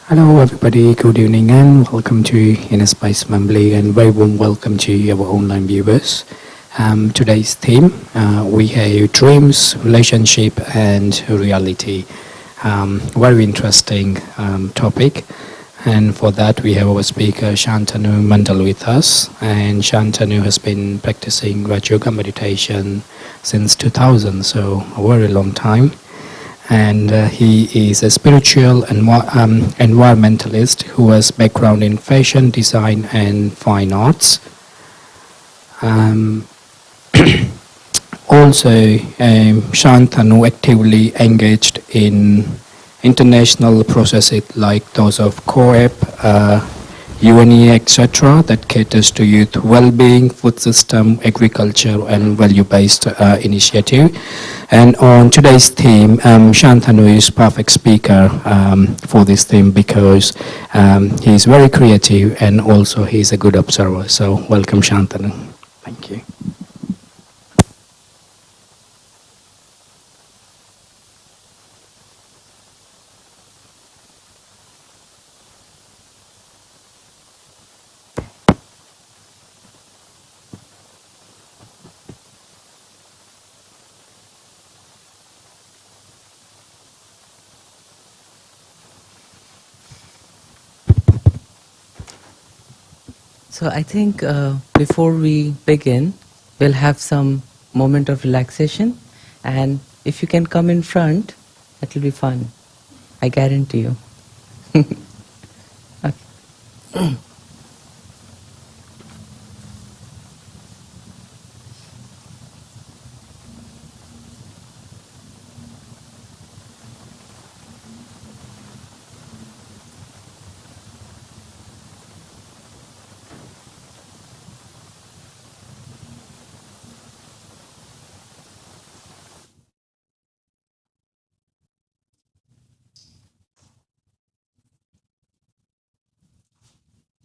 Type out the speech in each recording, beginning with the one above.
Hello everybody, good evening and welcome to UNFSS+2 and very warm welcome to our online viewers. Today's theme, we have dreams, relationship and reality. Very interesting topic, and for that we have our speaker Shantanu Mandal with us, and Shantanu has been practicing Raj Yoga meditation since 2000, so a very long time. And he is a spiritual and environmentalist who has background in fashion design and fine arts. Also, Shantanu actively engaged in international processes like those of COEP, UNEAs, etc., that caters to youth well-being, food system, agriculture, and value-based initiative. And on today's theme, Shantanu is perfect speaker for this theme because he is very creative and also he is a good observer. So welcome, Shantanu. Thank you. So I think before we begin, we'll have some moment of relaxation, and if you can come in front, that will be fun. I guarantee you. Okay.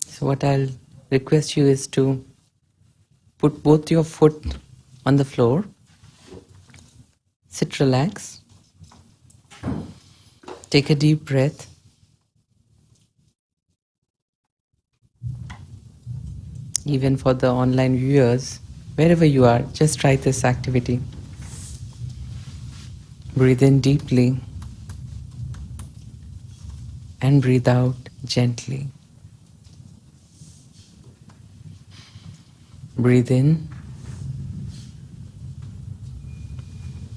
So what I'll request you is to put both your foot on the floor, sit relaxed, take a deep breath, even for the online viewers, wherever you are, just try this activity. Breathe in deeply and breathe out gently. Breathe in,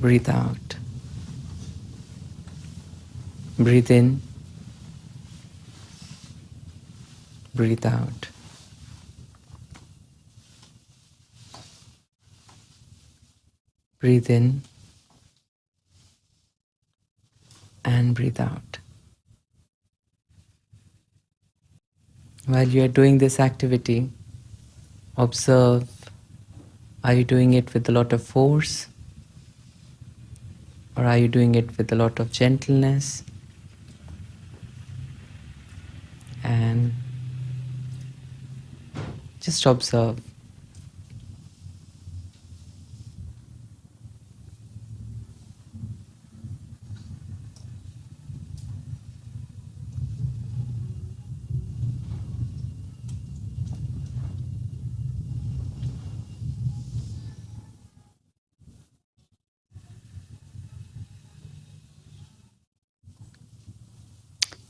breathe out. Breathe in, breathe out. Breathe in and breathe out. While you are doing this activity, observe, are you doing it with a lot of force? Or are you doing it with a lot of gentleness? And just observe.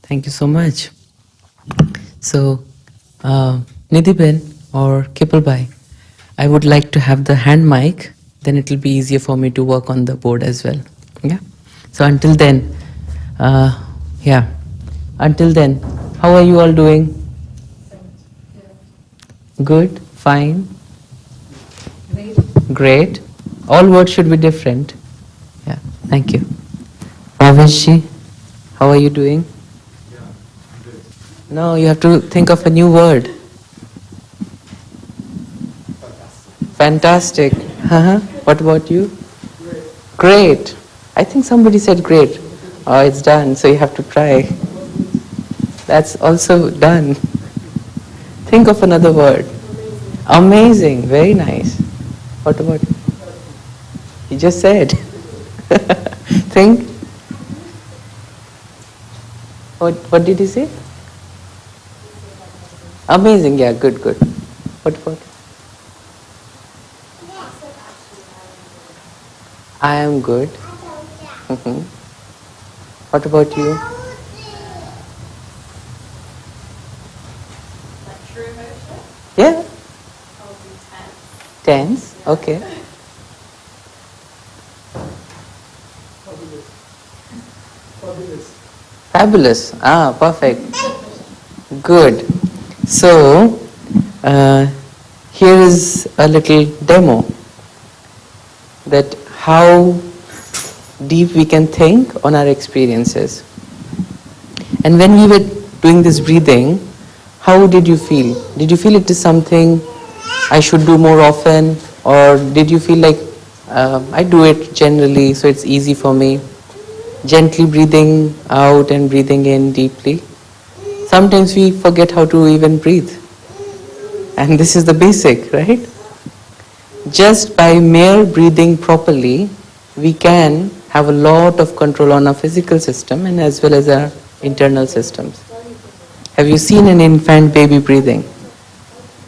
Thank you so much. So, Nidhiben or Kipalbai, I would like to have the hand mic, then it will be easier for me to work on the board as well. Yeah. So until then, until then, how are you all doing? Good? Fine? Great. All words should be different. Yeah. Thank you. Bhaveshji, how are you doing? No, you have to think of a new word. Fantastic. What about you? Great. I think somebody said great. Oh, it's done, so you have to try. That's also done. Think of another word. Amazing. Very nice. What about you? You just said. Think. What did he say? Amazing, yeah, good, good. What about? I am good. Mhm. What about you? Like true emotion? Yeah, Probably tense. tense, okay. Fabulous, perfect. Good. So, here is a little demo that how deep we can think on our experiences. And when we were doing this breathing, how did you feel? Did you feel it is something I should do more often? Or did you feel like I do it generally so it's easy for me? Gently breathing out and breathing in deeply. Sometimes we forget how to even breathe. And this is the basic, right? Just by mere breathing properly, we can have a lot of control on our physical system and as well as our internal systems. Have you seen an infant baby breathing?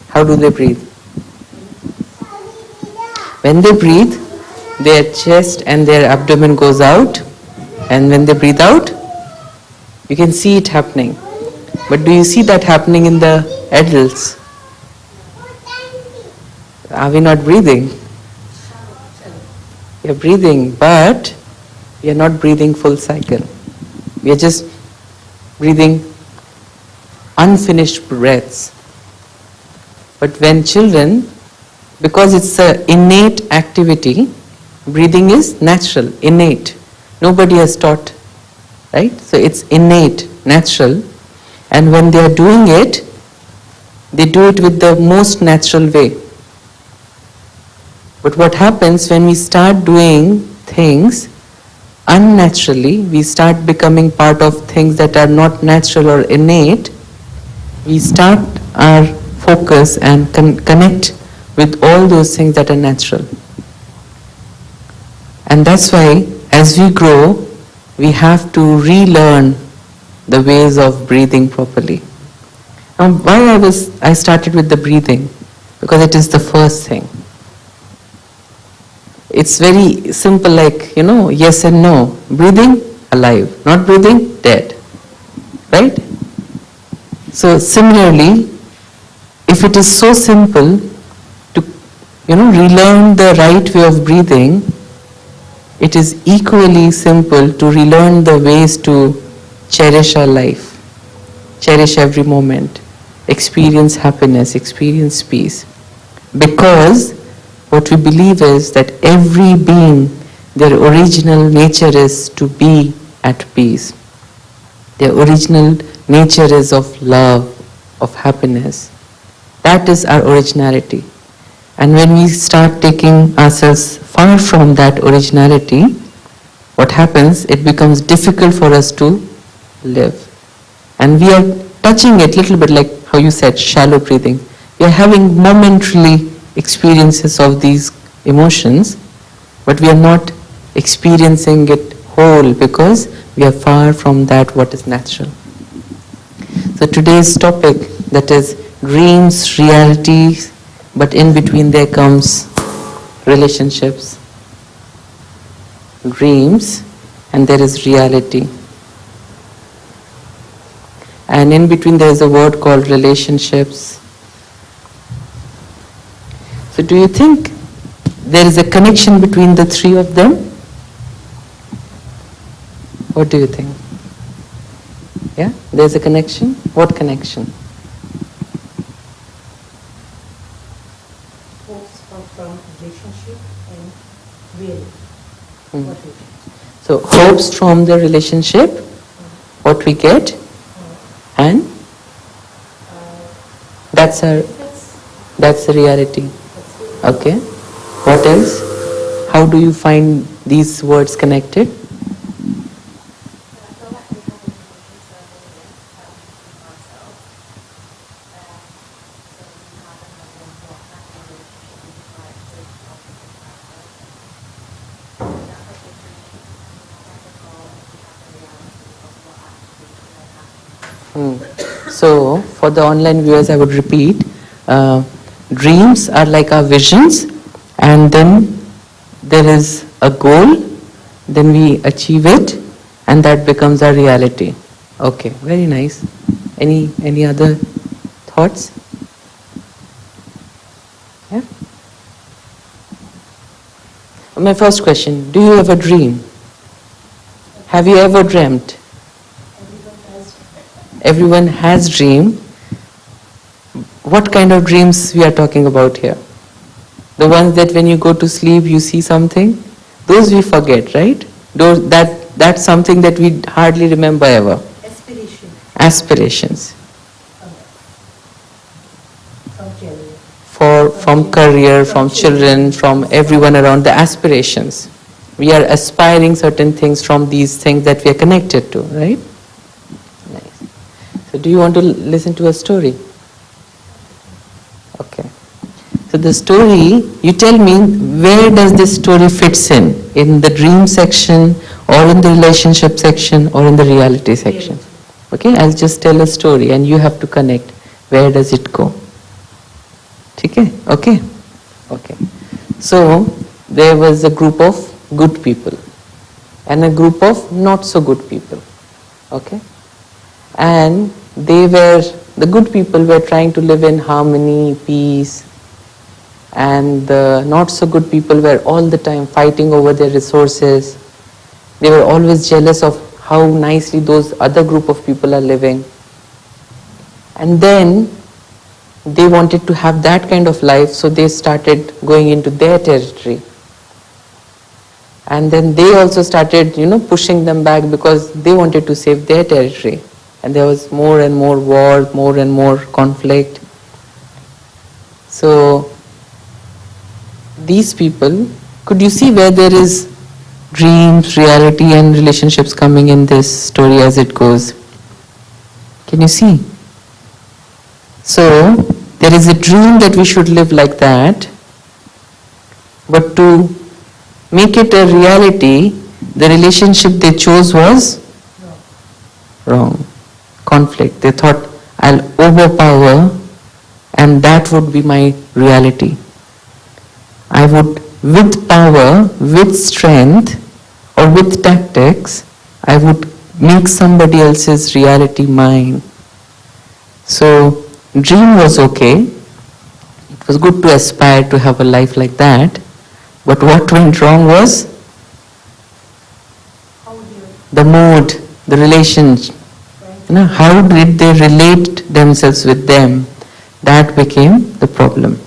How do they breathe? When they breathe, their chest and their abdomen goes out, and when they breathe out, you can see it happening. But do you see that happening in the adults? Are we not breathing? We are breathing, but we are not breathing full cycle. We are just breathing unfinished breaths. But when children, because it's an innate activity, breathing is natural, innate. Nobody has taught, right? So it's innate, natural. And when they are doing it, they do it with the most natural way. But what happens when we start doing things unnaturally, we start becoming part of things that are not natural or innate, we start our focus and connect with all those things that are natural. And that's why as we grow, we have to relearn the ways of breathing properly. Now why I started with the breathing? Because it is the first thing. It's very simple, like, yes and no. Breathing, alive. Not breathing, dead. Right? So similarly, if it is so simple to, relearn the right way of breathing, it is equally simple to relearn the ways to cherish our life, cherish every moment, experience happiness, experience peace. Because what we believe is that every being, their original nature is to be at peace. Their original nature is of love, of happiness. That is our originality. And when we start taking ourselves far from that originality, what happens? It becomes difficult for us to live. And we are touching it a little bit like how you said, shallow breathing. We are having momentarily experiences of these emotions, but we are not experiencing it whole because we are far from that what is natural. So today's topic, that is dreams, realities, but in between there comes relationships. Dreams, and there is reality. And in between there is a word called relationships. So do you think there is a connection between the three of them? What do you think? Yeah, there's a connection? What connection? Hopes come from relationship and reality. What we get. So hopes from the relationship, what we get, and that's the reality. Okay. What else? How do you find these words connected? So, for the online viewers, I would repeat, dreams are like our visions, and then there is a goal, then we achieve it, and that becomes our reality. Okay, very nice. Any other thoughts? Yeah? My first question, do you ever dream? Have you ever dreamt? Everyone has dream. What kind of dreams we are talking about here? The ones that when you go to sleep you see something? Those we forget, right? That's something that we hardly remember ever. Aspirations. From career, from children, from everyone around, the aspirations. We are aspiring certain things from these things that we are connected to, right? Nice. So do you want to listen to a story? Okay. So the story, you tell me, where does this story fits in? In the dream section, or in the relationship section, or in the reality section? Okay, I'll just tell a story and you have to connect. Where does it go? Okay? Okay? Okay. So, there was a group of good people and a group of not so good people. Okay? And the good people were trying to live in harmony, peace, and the not so good people were all the time fighting over their resources. They were always jealous of how nicely those other group of people are living. And then they wanted to have that kind of life, so they started going into their territory. And then they also started, pushing them back because they wanted to save their territory. And there was more and more war, more and more conflict. So, these people, could you see where there is dreams, reality and relationships coming in this story as it goes? Can you see? So, there is a dream that we should live like that, but to make it a reality, the relationship they chose was wrong. Conflict. They thought, I'll overpower and that would be my reality. I would, with power, with strength, or with tactics, I would make somebody else's reality mine. So, dream was okay. It was good to aspire to have a life like that. But what went wrong was the mood, the relationship. How did they relate themselves with them? That became the problem.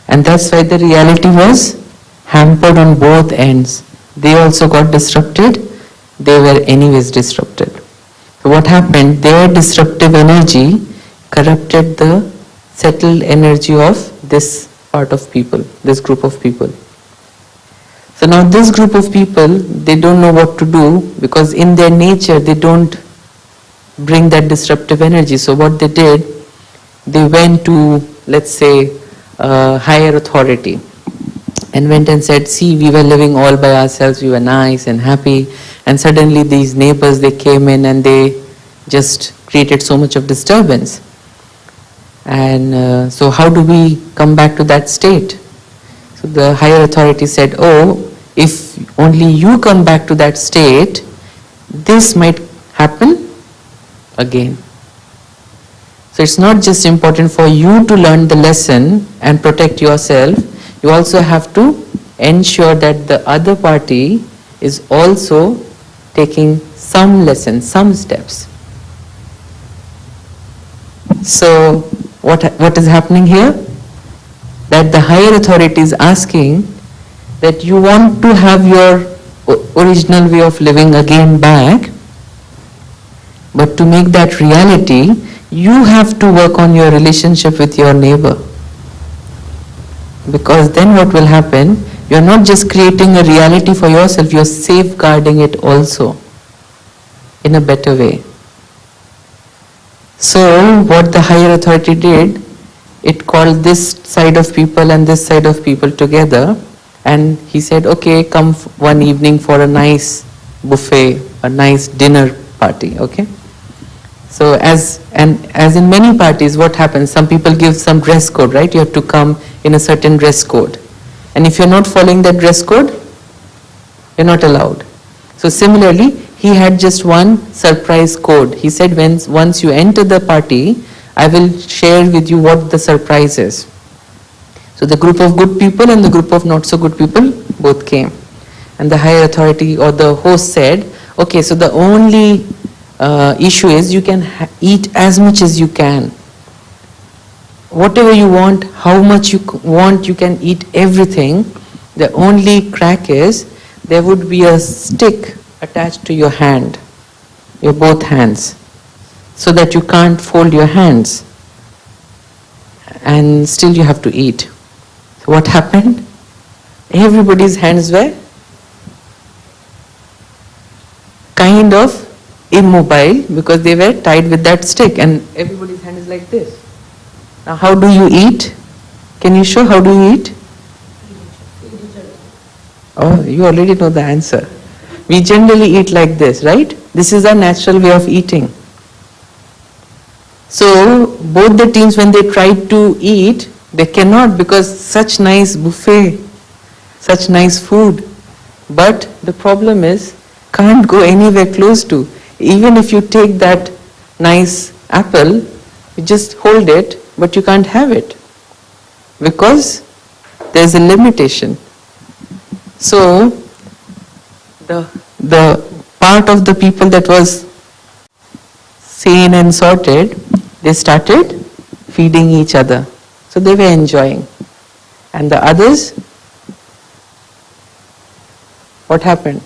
And that's why the reality was hampered on both ends. They also got disrupted. They were anyways disrupted. So what happened? Their disruptive energy corrupted the settled energy of this part of people, this group of people. So now this group of people, they don't know what to do because in their nature they don't bring that disruptive energy. So what they did, they went to, let's say, a higher authority and went and said, see, we were living all by ourselves, we were nice and happy, and suddenly these neighbors, they came in and they just created so much of disturbance. And so how do we come back to that state? So the higher authority said, oh, if only you come back to that state, this might happen again. So it's not just important for you to learn the lesson and protect yourself, you also have to ensure that the other party is also taking some lessons, some steps. So what is happening here? That the higher authority is asking that you want to have your original way of living again back, but to make that reality, you have to work on your relationship with your neighbor. Because then what will happen, you're not just creating a reality for yourself, you're safeguarding it also in a better way. So what the higher authority did, it called this side of people and this side of people together, and he said, okay, come one evening for a nice buffet, a nice dinner party, okay? So as in many parties, what happens? Some people give some dress code, right? You have to come in a certain dress code. And if you're not following that dress code, you're not allowed. So similarly, he had just one surprise code. He said, once you enter the party, I will share with you what the surprise is. So the group of good people and the group of not so good people both came. And the higher authority or the host said, okay, so the only issue is you can eat as much as you can. Whatever you want, how much you want, you can eat everything. The only crack is there would be a stick attached to your hand, your both hands, so that you can't fold your hands and still you have to eat. So what happened? Everybody's hands were kind of immobile because they were tied with that stick, and everybody's hand is like this. Now how do you eat? Can you show how do you eat? Oh, you already know the answer. We generally eat like this, right? This is our natural way of eating. So both the teams, when they try to eat, they cannot because such nice buffet, such nice food. But the problem is, can't go anywhere close to. Even if you take that nice apple, you just hold it, but you can't have it because there's a limitation. So the part of the people that was sane and sorted, they started feeding each other. So they were enjoying. And the others, what happened?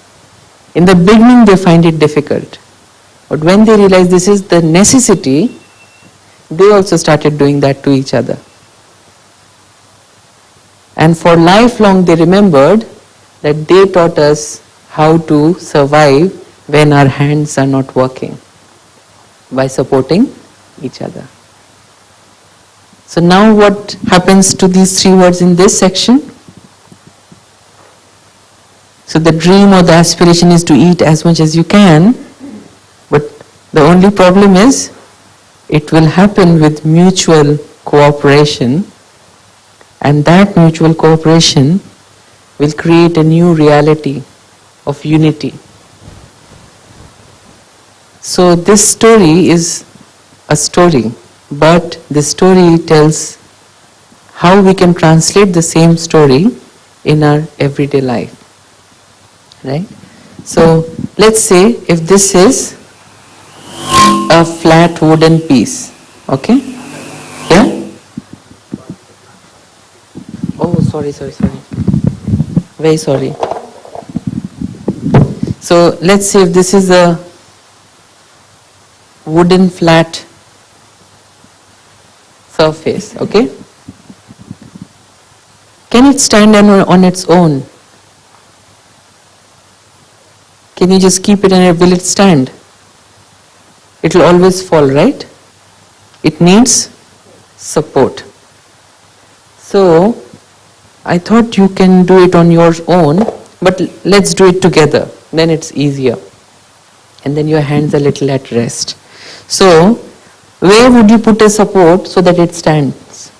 In the beginning they find it difficult. But when they realize this is the necessity, they also started doing that to each other. And for lifelong they remembered that they taught us how to survive when our hands are not working, by supporting each other. So now what happens to these three words in this section? So the dream or the aspiration is to eat as much as you can, but the only problem is it will happen with mutual cooperation, and that mutual cooperation will create a new reality of unity. So this story is a story, but the story tells how we can translate the same story in our everyday life. Right? So let's say if this is a flat wooden piece, okay? Yeah? Oh, sorry. Very sorry. So let's say if this is a wooden flat surface, okay? Can it stand on its own? Can you just keep it and will it stand? It will always fall, right? It needs support. So I thought you can do it on your own, but let's do it together. Then it's easier. And then your hands are a little at rest. So where would you put a support so that it stands?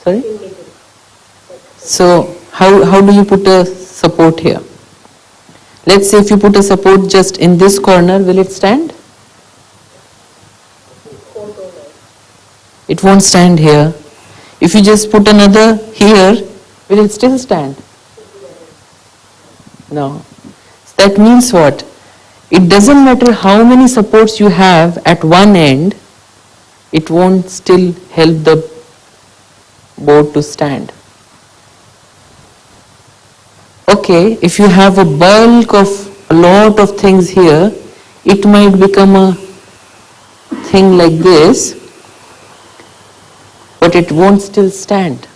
Sorry? So how do you put a support here? Let's say if you put a support just in this corner, will it stand? It won't stand here. If you just put another here, will it still stand? No. So that means what? It doesn't matter how many supports you have at one end, it won't still help the board to stand. Okay, if you have a bulk of a lot of things here, it might become a thing like this, but it won't still stand.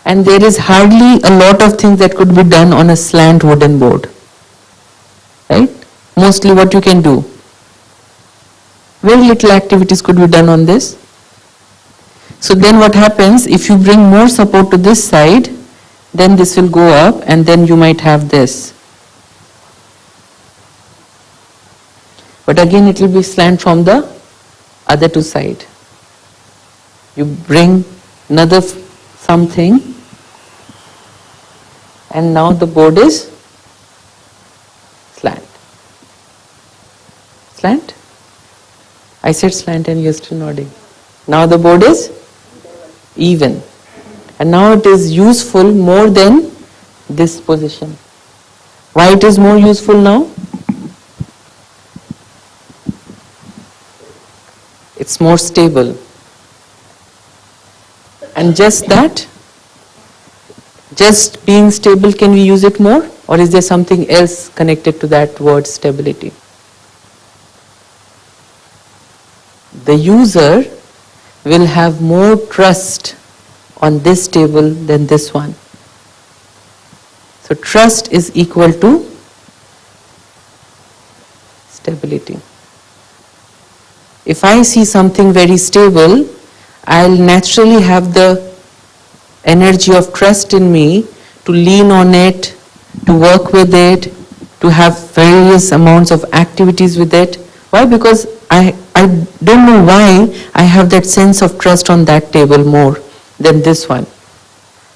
And there is hardly a lot of things that could be done on a slant wooden board. Right? Mostly what you can do. Very little activities could be done on this. So then what happens, if you bring more support to this side, then this will go up and then you might have this. But again it will be slant from the other two side. You bring another something, and now the board is slant. Slant? I said slant and you're still nodding. Now the board is even. And now it is useful more than this position. Why it is more useful now? It's more stable. And just that, just being stable, can we use it more? Or is there something else connected to that word stability? The user will have more trust on this table than this one. So trust is equal to stability. If I see something very stable, I'll naturally have the energy of trust in me to lean on it, to work with it, to have various amounts of activities with it. Why? Because I don't know why I have that sense of trust on that table more than this one.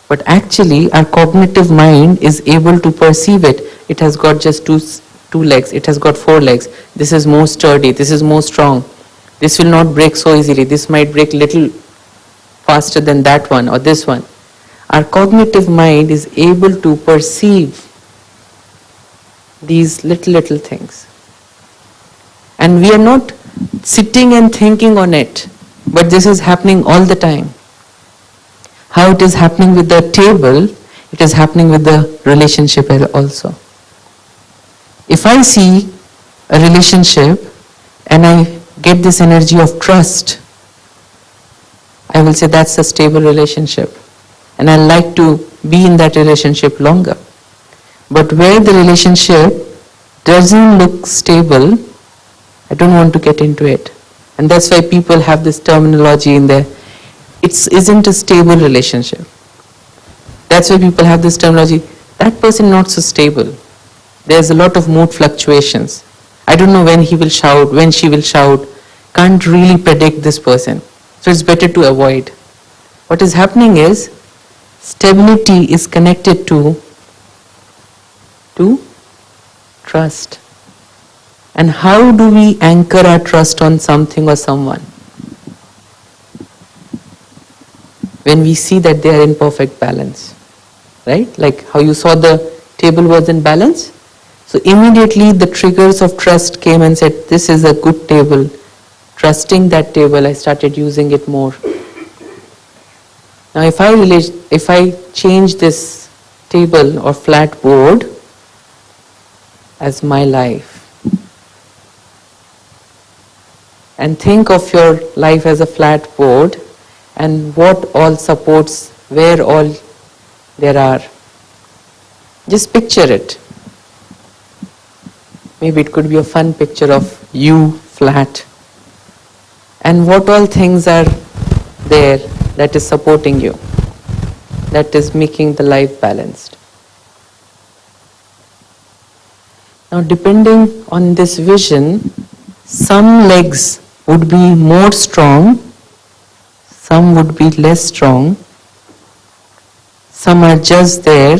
But actually our cognitive mind is able to perceive it. It has got just two legs, it has got 4 legs. This is more sturdy, this is more strong. This will not break so easily, this might break little faster than that one or this one. Our cognitive mind is able to perceive these little things. And we are not sitting and thinking on it, but this is happening all the time. How it is happening with the table, it is happening with the relationship also. If I see a relationship and I get this energy of trust, I will say that's a stable relationship. And I like to be in that relationship longer. But where the relationship doesn't look stable, I don't want to get into it. And that's why people have this terminology in there. It isn't a stable relationship. That's why people have this terminology. That person not so stable. There's a lot of mood fluctuations. I don't know when he will shout, when she will shout. Can't really predict this person. So it's better to avoid. What is happening is, stability is connected to trust. And how do we anchor our trust on something or someone? When we see that they are in perfect balance. Right? Like how you saw the table was in balance. So immediately the triggers of trust came and said, this is a good table. Trusting that table, I started using it more. Now if I change this table or flat board as my life, and think of your life as a flat board and what all supports, where all there are. Just picture it. Maybe it could be a fun picture of you flat. And what all things are there that is supporting you, that is making the life balanced. Now depending on this vision, some legs would be more strong, some would be less strong, some are just there,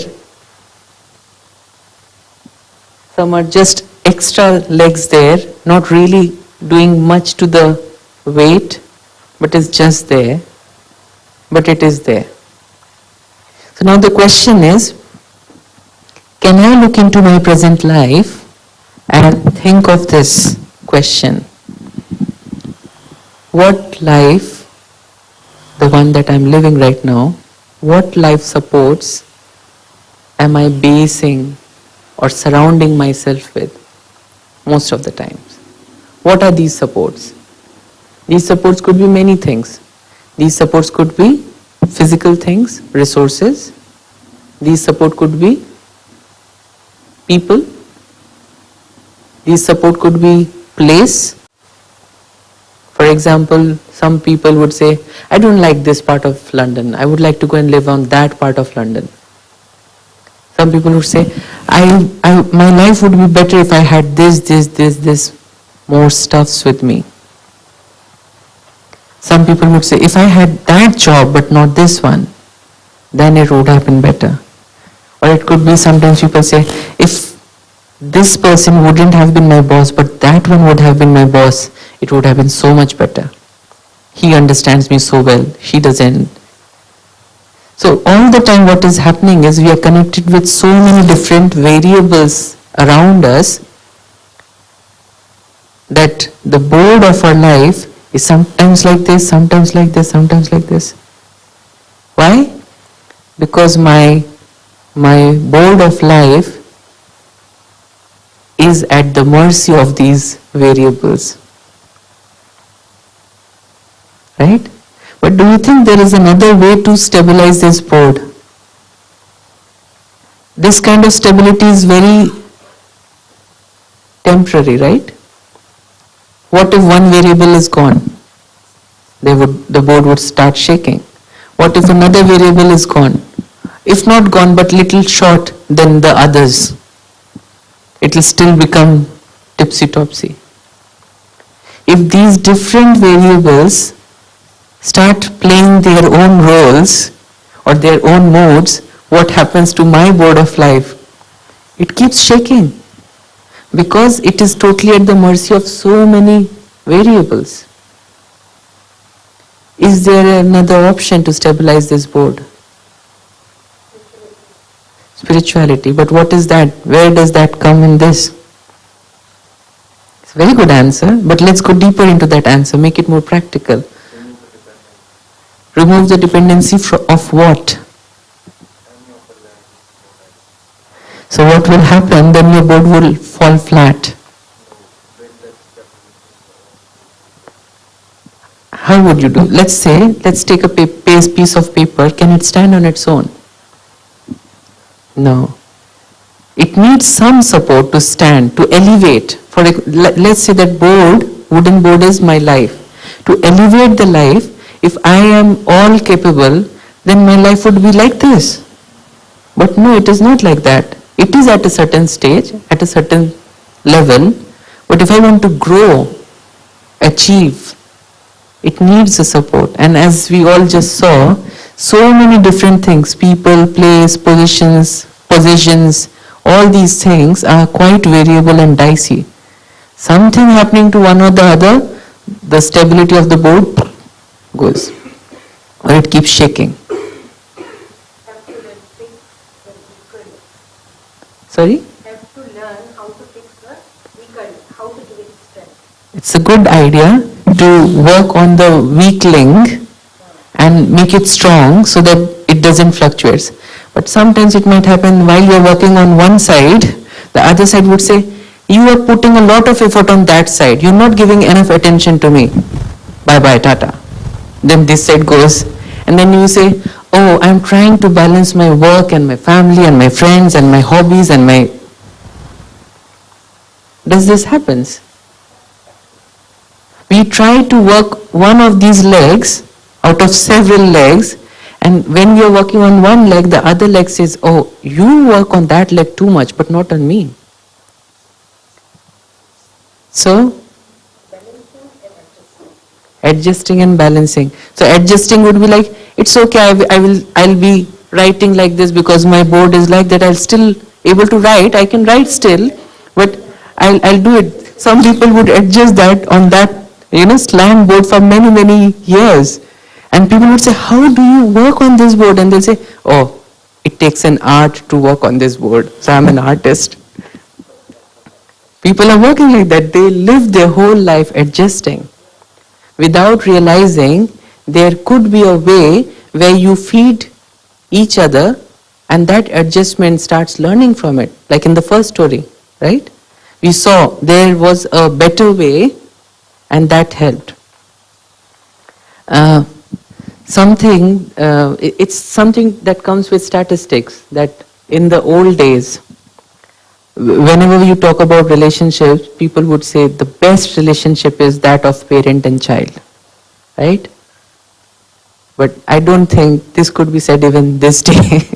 some are just extra legs there, not really doing much to the weight, but it's just there, but it is there. So now the question is, can I look into my present life and think of this question? What life, the one that I'm living right now, what life supports am I basing or surrounding myself with most of the times? What are these supports? These supports could be many things. These supports could be physical things, resources. These support could be people. These support could be place. For example, some people would say, I don't like this part of London. I would like to go and live on that part of London. Some people would say, my life would be better if I had this. more stuffs with me. Some people would say, if I had that job but not this one, then it would have been better. Or it could be sometimes people say, if this person wouldn't have been my boss, but that one would have been my boss, it would have been so much better. He understands me so well, she doesn't. So all the time what is happening is we are connected with so many different variables around us that the board of our life is sometimes like this, sometimes like this, sometimes like this. Why? Because my board of life is at the mercy of these variables. Right? But do you think there is another way to stabilize this board? This kind of stability is very temporary, right? What if one variable is gone? The board would start shaking. What if another variable is gone? If not gone but little short than the others, it will still become tipsy-topsy. If these different variables start playing their own roles or their own modes, what happens to my board of life? It keeps shaking because it is totally at the mercy of so many variables. Is there another option to stabilize this board? Spirituality. But what is that? Where does that come in this? It's a very good answer, but let's go deeper into that answer, make it more practical. Remove the dependency of what? So what will happen? Then your board will fall flat. How would you do? Let's take a piece of paper. Can it stand on its own? No. It needs some support to stand, to elevate. Let's say that wooden board is my life. To elevate the life, if I am all capable, then my life would be like this. But no, it is not like that. It is at a certain stage, at a certain level. But if I want to grow, achieve, it needs a support. And as we all just saw, so many different things, people, place, positions, all these things are quite variable and dicey. Something happening to one or the other, the stability of the board goes, or it keeps shaking. Sorry? Have to learn how to fix the weak, how to give it strength. It's a good idea to work on the weak link and make it strong so that it doesn't fluctuate. But sometimes it might happen while you're working on one side, the other side would say, you are putting a lot of effort on that side, you're not giving enough attention to me. Bye-bye, tata. Then this side goes, and then you say, oh, I'm trying to balance my work and my family and my friends and my hobbies and my... Does this happen? We try to work one of these legs out of several legs, and when we are working on one leg, the other leg says, oh, you work on that leg too much, but not on me. So, adjusting and balancing. So adjusting would be like, it's okay, I'll be writing like this because my board is like that. I'll still able to write. I can write still, but I'll do it. Some people would adjust that on that, slam board for many, many years. And people would say, how do you work on this board? And they'll say, oh, it takes an art to work on this board. So I'm an artist. People are working like that. They live their whole life adjusting. Without realizing, there could be a way where you feed each other and that adjustment starts learning from it. Like in the first story, right? We saw there was a better way and that helped. It's something that comes with statistics, that in the old days, whenever you talk about relationships, people would say the best relationship is that of parent and child, right? But I don't think this could be said even this day.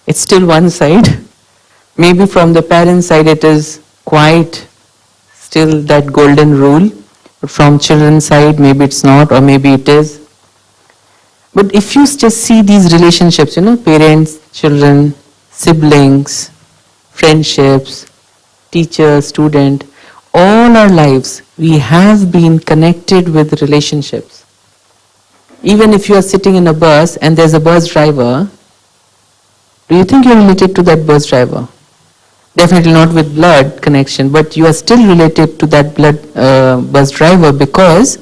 It's still one side. Maybe from the parent side it is quite still that golden rule. From children's side maybe it's not, or maybe it is. But if you just see these relationships, parents, children, siblings, friendships, teacher, student, all our lives we have been connected with relationships. Even if you are sitting in a bus and there's a bus driver, do you think you're related to that bus driver? Definitely not with blood connection, but you are still related to that bus driver because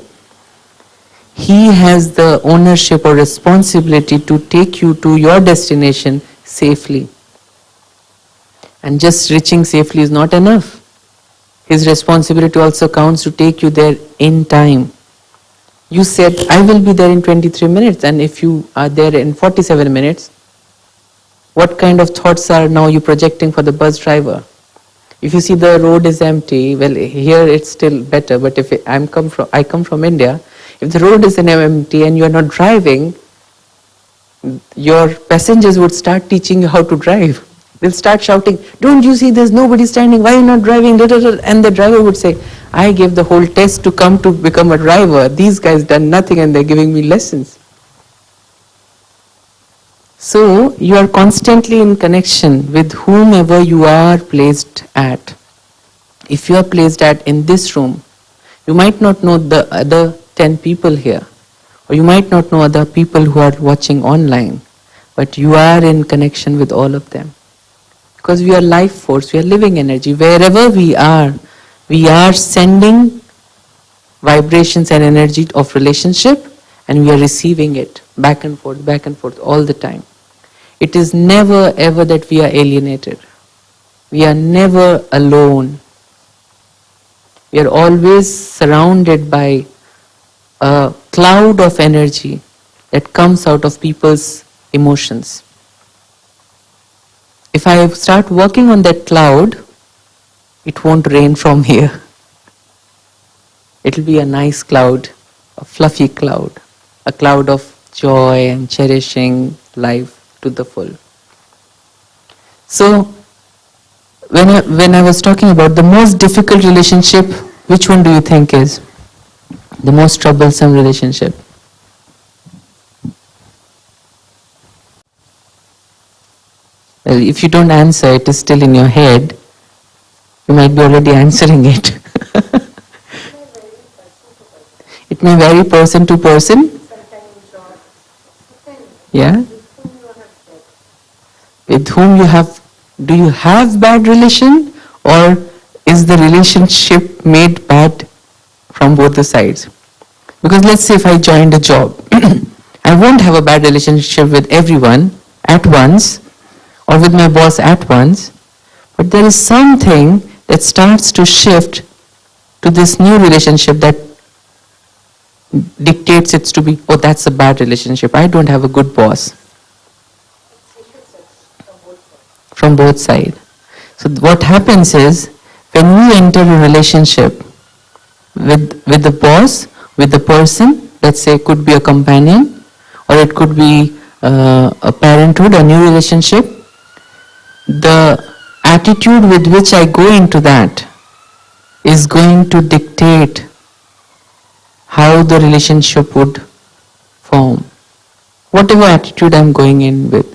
he has the ownership or responsibility to take you to your destination safely. And just reaching safely is not enough. His responsibility also counts to take you there in time. You said, I will be there in 23 minutes, and if you are there in 47 minutes, what kind of thoughts are now you projecting for the bus driver? If you see the road is empty, well, here it's still better, but if I come from India, if the road is empty and you are not driving, your passengers would start teaching you how to drive. They'll start shouting, don't you see there's nobody standing, why are you not driving? And the driver would say, I gave the whole test to come to become a driver. These guys done nothing and they're giving me lessons. So you are constantly in connection with whomever you are placed at. If you are placed at in this room, you might not know the other 10 people here, or you might not know other people who are watching online, but you are in connection with all of them. Because we are life force, we are living energy. Wherever we are sending vibrations and energy of relationship, and we are receiving it back and forth all the time. It is never ever that we are alienated. We are never alone. We are always surrounded by a cloud of energy that comes out of people's emotions. If I start working on that cloud, it won't rain from here. It will be a nice cloud, a fluffy cloud, a cloud of joy and cherishing life to the full. So, when I was talking about the most difficult relationship, which one do you think is the most troublesome relationship? Well, if you don't answer, it is still in your head. You might be already answering it. It may vary person to person. Yeah. With whom you have, do you have bad relation, or is the relationship made bad from both the sides? Because let's say if I joined a job, I won't have a bad relationship with everyone at once, or with my boss at once, but there is something that starts to shift to this new relationship that dictates it to be, oh, that's a bad relationship, I don't have a good boss. From both sides. So what happens is, when we enter a relationship with the boss, with the person, let's say it could be a companion, or it could be a parenthood, a new relationship, the attitude with which I go into that is going to dictate how the relationship would form. Whatever attitude I'm going in with.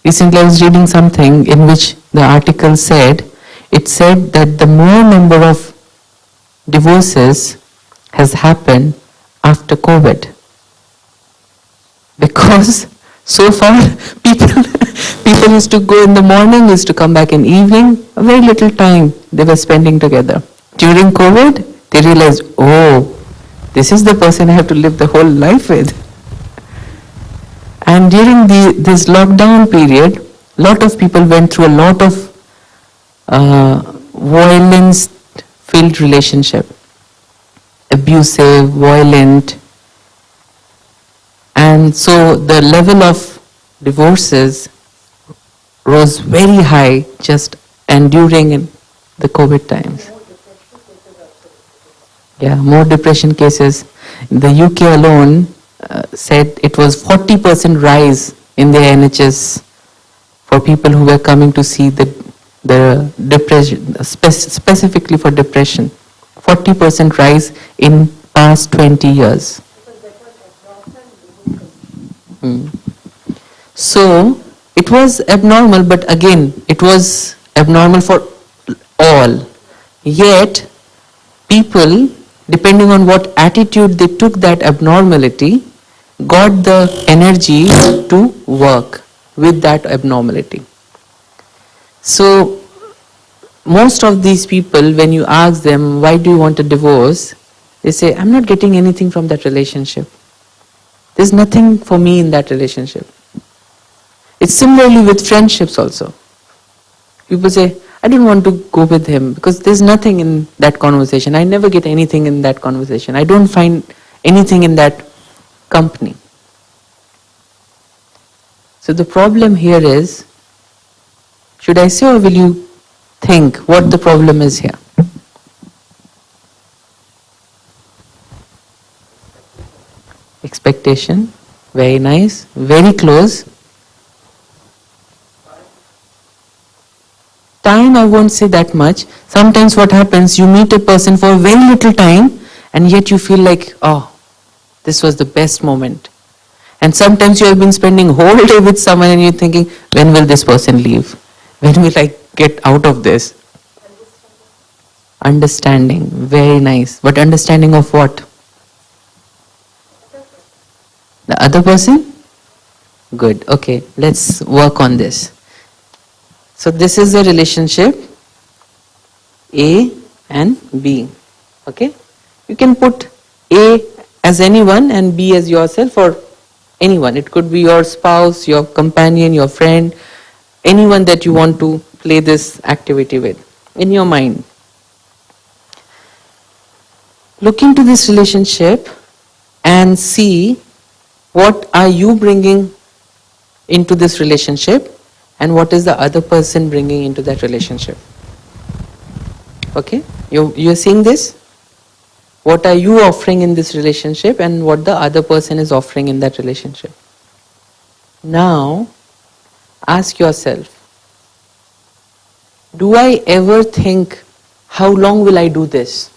Recently I was reading something in which the article said, it said that the more number of divorces has happened after COVID. Because so far people used to go in the morning, used to come back in evening, a very little time they were spending together. During COVID, they realized, oh, this is the person I have to live the whole life with. And during this lockdown period, a lot of people went through a lot of violence-filled relationship. Abusive, violent. And so the level of divorces rose very high just and during the COVID times. Yeah, more depression cases. The UK alone said it was 40% rise in the NHS for people who were coming to see the the depression, specifically for depression. 40% rise in past 20 years. So it was abnormal, but again, it was abnormal for all. Yet, people, depending on what attitude they took that abnormality, got the energy to work with that abnormality. So, most of these people, when you ask them, why do you want a divorce? They say, I'm not getting anything from that relationship. There's nothing for me in that relationship. It's similarly with friendships also. People say, I don't want to go with him because there's nothing in that conversation. I never get anything in that conversation. I don't find anything in that company. So the problem here is, should I say or will you think what the problem is here? Expectation, very nice, very close. Time, I won't say that much. Sometimes what happens, you meet a person for very little time and yet you feel like, oh, this was the best moment. And sometimes you have been spending whole day with someone and you're thinking, when will this person leave? When will I get out of this? Understanding, very nice. But understanding of what? The other person? Good, okay, let's work on this. So this is the relationship A and B, okay? You can put A as anyone and B as yourself or anyone. It could be your spouse, your companion, your friend, anyone that you want to play this activity with in your mind. Look into this relationship and see what are you bringing into this relationship and what is the other person bringing into that relationship. Okay? You're seeing this? What are you offering in this relationship and what the other person is offering in that relationship. Now, ask yourself, do I ever think, how long will I do this?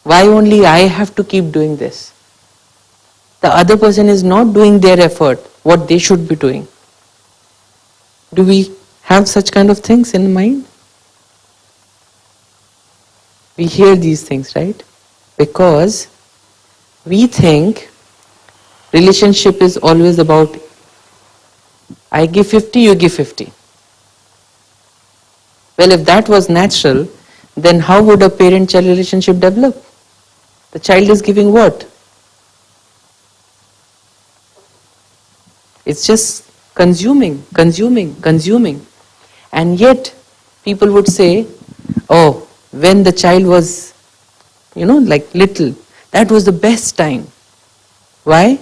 Why only I have to keep doing this? The other person is not doing their effort, what they should be doing. Do we have such kind of things in mind? We hear these things, right? Because we think relationship is always about I give 50, you give 50. Well, if that was natural, then how would a parent-child relationship develop? The child is giving what? It's just consuming. And yet, people would say, oh, when the child was, like little, that was the best time. Why?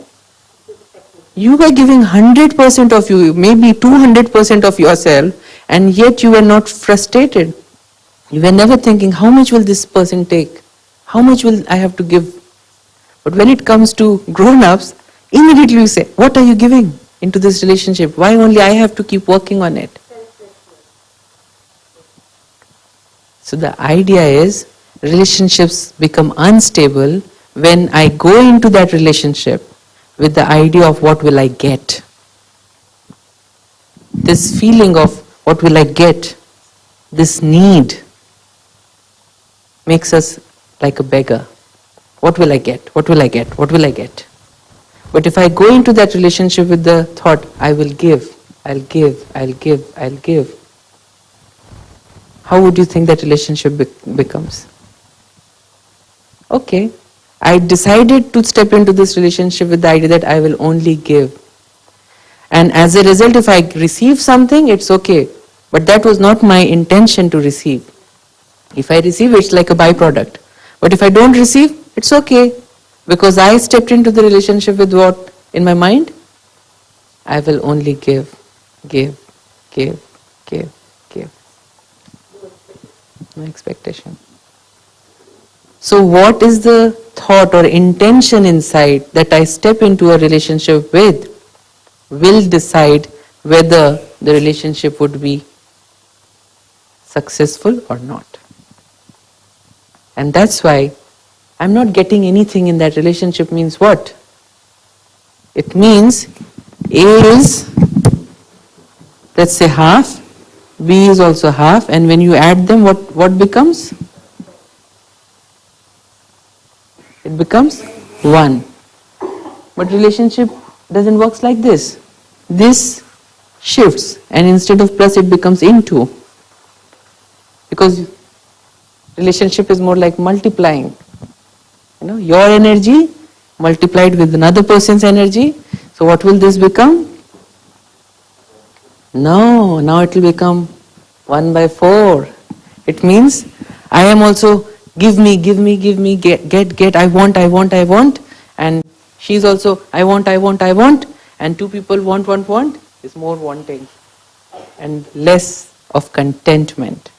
You were giving 100% of you, maybe 200% of yourself, and yet you were not frustrated. You were never thinking, how much will this person take? How much will I have to give? But when it comes to grown-ups, immediately you say, what are you giving into this relationship? Why only I have to keep working on it? So the idea is, relationships become unstable when I go into that relationship with the idea of what will I get. This feeling of what will I get, this need, makes us like a beggar. What will I get? What will I get? What will I get? But if I go into that relationship with the thought, I will give, I'll give, I'll give, I'll give, how would you think that relationship becomes? Okay, I decided to step into this relationship with the idea that I will only give. And as a result, if I receive something, it's okay. But that was not my intention to receive. If I receive, it's like a byproduct. But if I don't receive, it's okay. Because I stepped into the relationship with what in my mind? I will only give, give, give, give, give. No expectation. So what is the thought or intention inside that I step into a relationship with will decide whether the relationship would be successful or not. And that's why I'm not getting anything in that relationship means what? It means A is, let's say, half, B is also half, and when you add them, what becomes? It becomes 1. But relationship doesn't work like this. This shifts, and instead of plus it becomes into. Because relationship is more like multiplying. Your energy multiplied with another person's energy. So what will this become? No, now it will become 1/4. It means I am also give me, get, I want, and she's also I want, and two people want, is more wanting and less of contentment.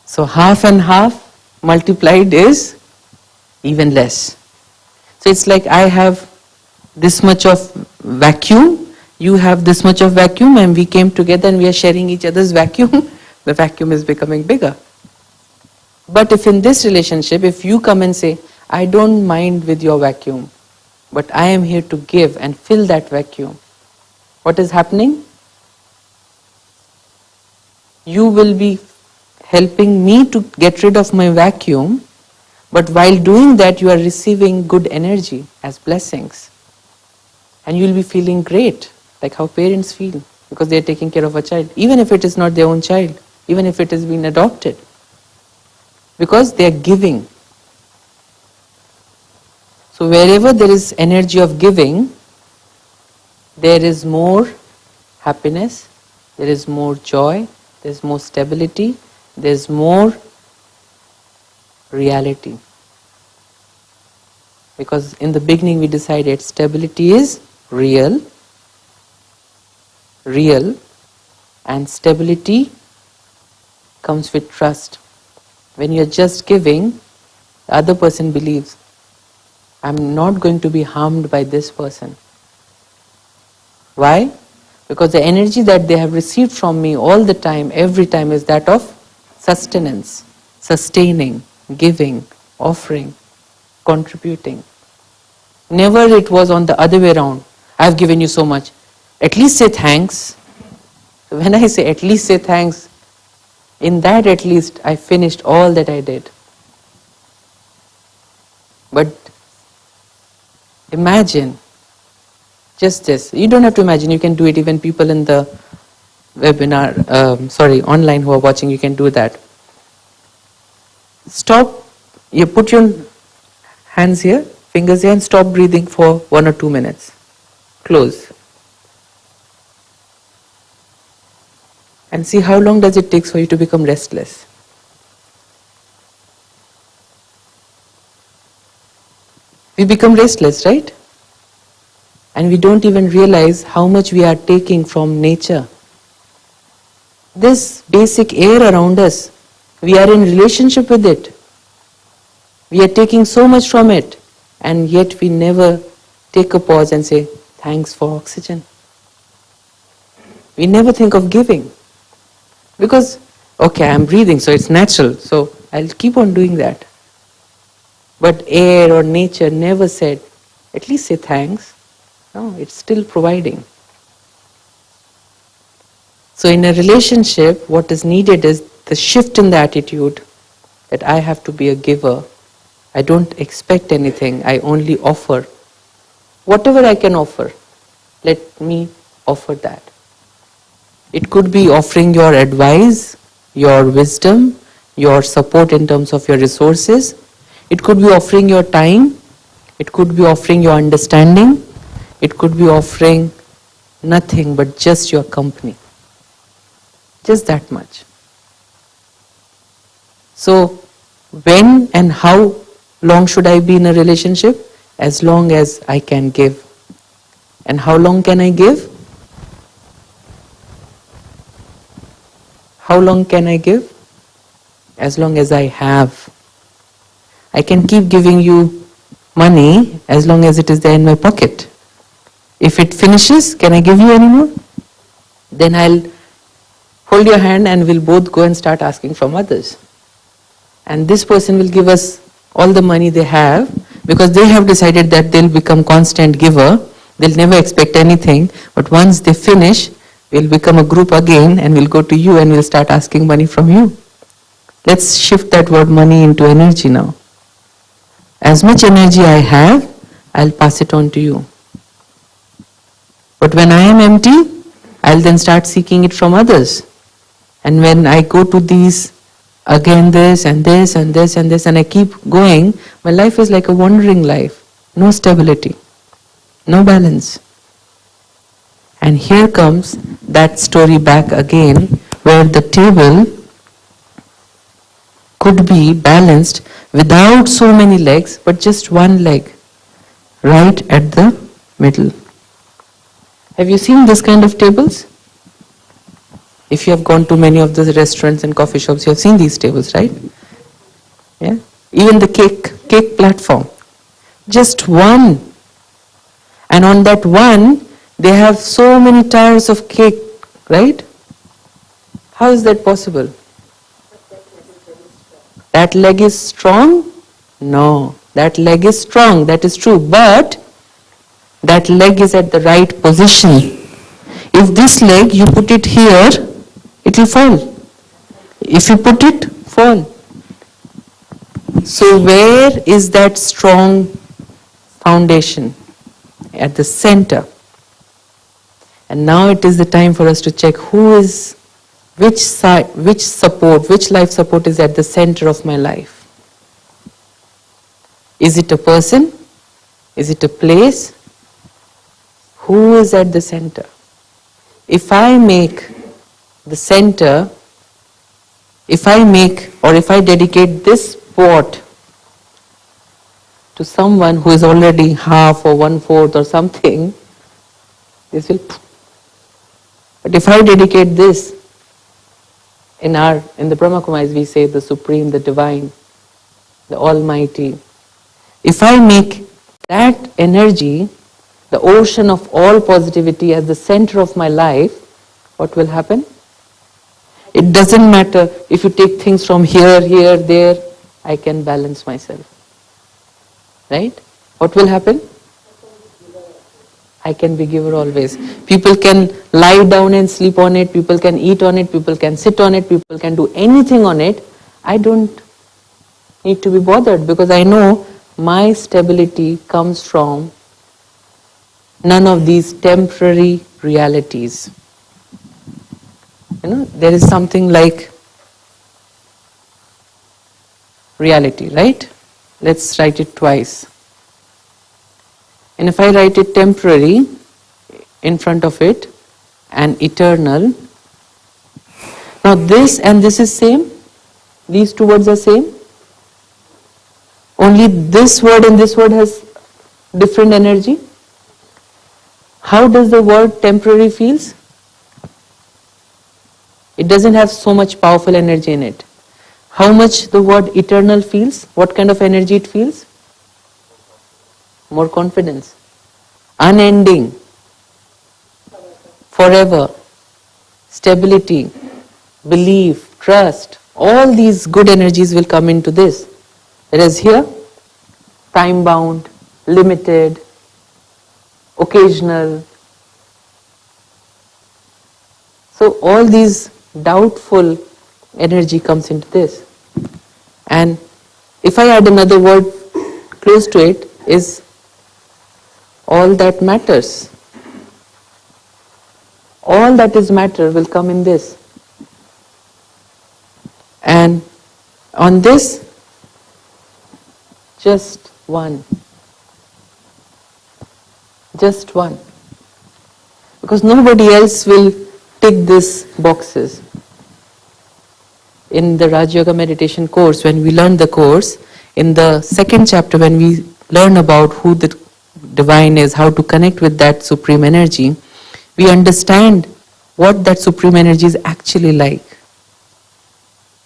So half and half multiplied is even less. So it's like I have this much of vacuum, you have this much of vacuum, and we came together and we are sharing each other's vacuum. The vacuum is becoming bigger. But if in this relationship, if you come and say, I don't mind with your vacuum, but I am here to give and fill that vacuum, what is happening? You will be helping me to get rid of my vacuum, but while doing that you are receiving good energy as blessings. And you will be feeling great, like how parents feel, because they are taking care of a child, even if it is not their own child, even if it has been adopted. Because they are giving. So wherever there is energy of giving, there is more happiness, there is more joy, there is more stability, there is more reality. Because in the beginning we decided stability is real, and stability comes with trust. When you are just giving, the other person believes, I'm not going to be harmed by this person. Why? Because the energy that they have received from me all the time, every time, is that of sustenance, sustaining, giving, offering, contributing. Never it was on the other way around. I've given you so much. At least say thanks. When I say at least say thanks, in that at least I finished all that I did. But imagine just this. You don't have to imagine, you can do it. Even people in the webinar, online who are watching, you can do that. Stop, you put your hands here, fingers here, and stop breathing for 1 or 2 minutes. Close. And see how long does it take for you to become restless. We become restless, right? And we don't even realize how much we are taking from nature. This basic air around us, we are in relationship with it. We are taking so much from it, and yet we never take a pause and say, thanks for oxygen. We never think of giving. Because, okay, I'm breathing, so it's natural, so I'll keep on doing that. But air or nature never said, at least say thanks. No, it's still providing. So in a relationship, what is needed is the shift in the attitude that I have to be a giver. I don't expect anything, I only offer. Whatever I can offer, let me offer that. It could be offering your advice, your wisdom, your support in terms of your resources. It could be offering your time. It could be offering your understanding. It could be offering nothing but just your company. Just that much. So, when and how long should I be in a relationship? As long as I can give. And how long can I give? How long can I give? As long as I have. I can keep giving you money as long as it is there in my pocket. If it finishes, can I give you any more? Then I'll hold your hand and we'll both go and start asking from others. And this person will give us all the money they have because they have decided that they'll become constant giver. They'll never expect anything. But once they finish, we'll become a group again and we'll go to you and we'll start asking money from you. Let's shift that word money into energy now. As much energy I have, I'll pass it on to you. But when I am empty, I'll then start seeking it from others. And when I go to these, again this and this and this and this, and I keep going, my life is like a wandering life. No stability, no balance. And here comes that story back again, where the table could be balanced without so many legs, but just one leg, right at the middle. Have you seen this kind of tables? If you have gone to many of the restaurants and coffee shops, you have seen these tables, right? Yeah. Even the cake platform. Just one. And on that one, they have so many tires of cake, right? How is that possible? That leg is strong? No. That leg is strong, that is true. But that leg is at the right position. If this leg, you put it here, it will fall. If you put it, fall. So where is that strong foundation? At the center. And now it is the time for us to check which life support is at the center of my life. Is it a person? Is it a place? Who is at the center? If I make the center, if I dedicate this pot to someone who is already half or 1/4 or something, this will. But if I dedicate this, in the Brahma Kumaris we say the Supreme, the Divine, the Almighty. If I make that energy, the ocean of all positivity as the center of my life, what will happen? It doesn't matter if you take things from here, there, I can balance myself. Right? What will happen? I can be giver always. People can lie down and sleep on it, people can eat on it, people can sit on it, people can do anything on it. I don't need to be bothered because I know my stability comes from none of these temporary realities. There is something like reality, right? Let's write it twice. And if I write it temporary in front of it and eternal, now this and this is same, these two words are same, only this word and this word has different energy. How does the word temporary feels? It doesn't have so much powerful energy in it. How much the word eternal feels? What kind of energy it feels? More confidence. Unending. Forever. Stability. Belief. Trust. All these good energies will come into this. Whereas here, time bound, limited, occasional. So all these doubtful energy comes into this. And if I add another word close to it, is all that matters. All that is matter will come in this. And on this, just one. Just one. Because nobody else will tick these boxes. In the Raj Yoga meditation course, when we learn the course, in the second chapter when we learn about who the divine is, how to connect with that supreme energy, we understand what that supreme energy is actually like.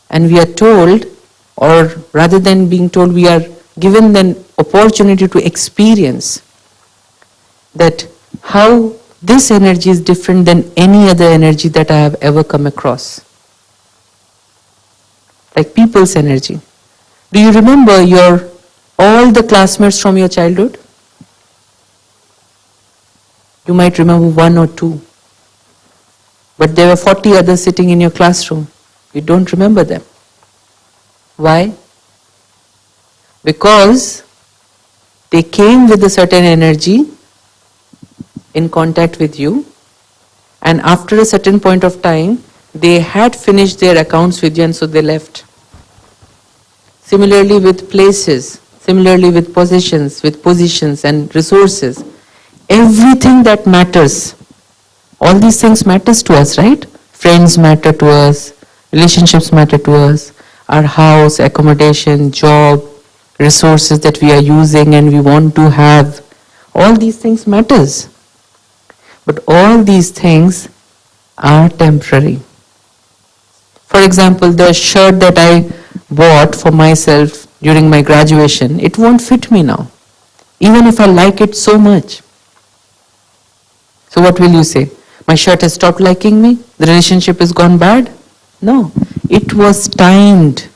And we are told, or rather than being told, we are given the opportunity to experience that how this energy is different than any other energy that I have ever come across. Like people's energy. Do you remember all the classmates from your childhood? You might remember one or two. But there were 40 others sitting in your classroom. You don't remember them. Why? Because they came with a certain energy in contact with you, and after a certain point of time, they had finished their accounts with you and so they left. Similarly with places, similarly with positions and resources. Everything that matters, all these things matters to us, right? Friends matter to us, relationships matter to us, our house, accommodation, job, resources that we are using and we want to have, all these things matters. But all these things are temporary. For example, the shirt that I bought for myself during my graduation, it won't fit me now, even if I like it so much. So what will you say? My shirt has stopped liking me? The relationship has gone bad? No, it was timed.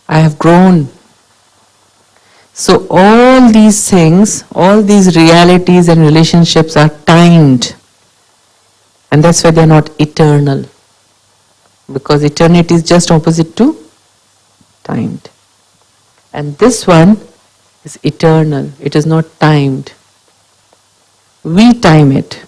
I have grown. So all these things, all these realities and relationships are timed. And that's why they're not eternal. Because eternity is just opposite to timed. And this one is eternal. It is not timed. We time it.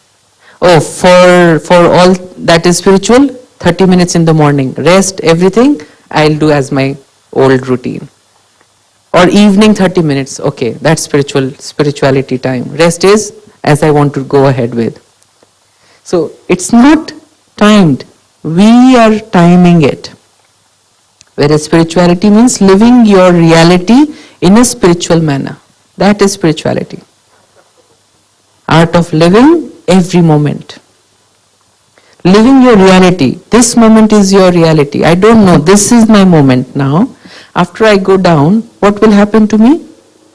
Oh, for all that is spiritual, 30 minutes in the morning. Rest, everything, I'll do as my old routine. Or evening 30 minutes, okay, that's spirituality time. Rest is as I want to go ahead with. So it's not timed. We are timing it. Whereas spirituality means living your reality in a spiritual manner. That is spirituality. Art of living every moment. Living your reality. This moment is your reality. I don't know. This is my moment now. After I go down, what will happen to me?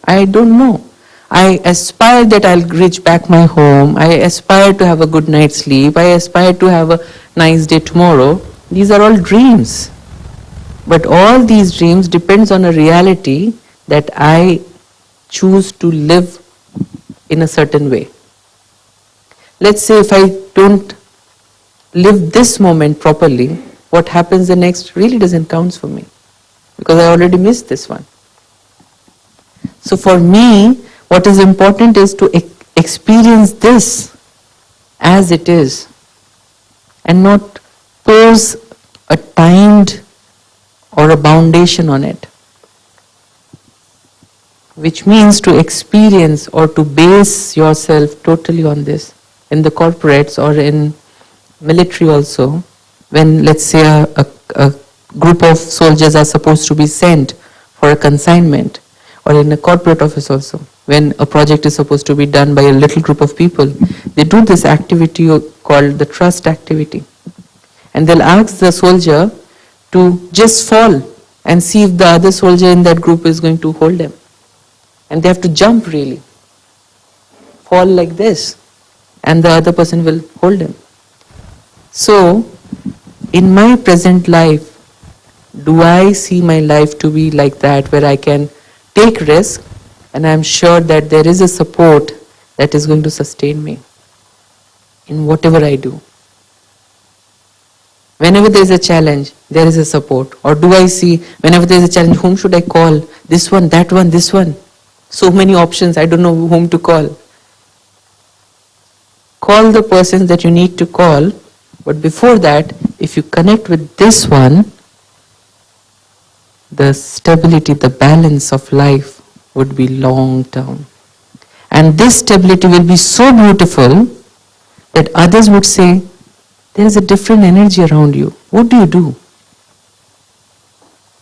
I don't know. I aspire that I'll reach back my home. I aspire to have a good night's sleep. I aspire to have a nice day tomorrow. These are all dreams. But all these dreams depends on a reality that I choose to live in a certain way. Let's say if I don't live this moment properly, what happens the next really doesn't count for me. Because I already missed this one. So for me, what is important is to experience this as it is and not pose a timed or a foundation on it. Which means to experience or to base yourself totally on this. In the corporates or in military also, when let's say a group of soldiers are supposed to be sent for a consignment, or in a corporate office also, when a project is supposed to be done by a little group of people, they do this activity called the trust activity. And they'll ask the soldier to just fall and see if the other soldier in that group is going to hold them. And they have to jump really. Fall like this. And the other person will hold them. So, in my present life, do I see my life to be like that, where I can take risk and I'm sure that there is a support that is going to sustain me in whatever I do? Whenever there is a challenge, there is a support. Or do I see, whenever there is a challenge, whom should I call? This one, that one, this one. So many options, I don't know whom to call. Call the persons that you need to call, but before that, if you connect with this one, the stability, the balance of life would be long term. And this stability will be so beautiful that others would say, there is a different energy around you. What do you do?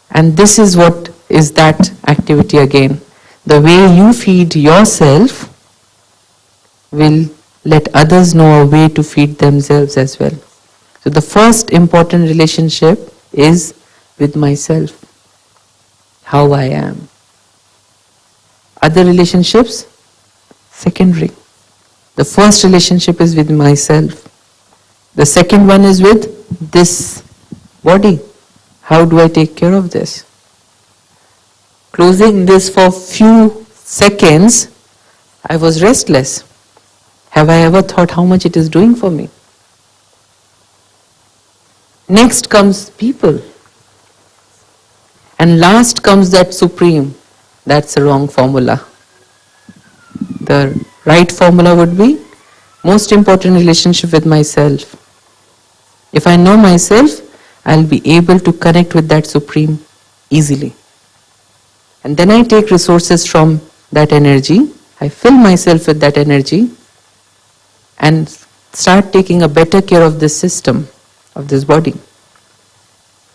And this is what is that activity again. The way you feed yourself will let others know a way to feed themselves as well. So the first important relationship is with myself, how I am. Other relationships, secondary. The first relationship is with myself. The second one is with this body. How do I take care of this? Closing this for few seconds, I was restless. Have I ever thought how much it is doing for me? Next comes people. And last comes that supreme. That's the wrong formula. The right formula would be most important relationship with myself. If I know myself, I'll be able to connect with that supreme easily. And then I take resources from that energy, I fill myself with that energy and start taking a better care of this system, of this body.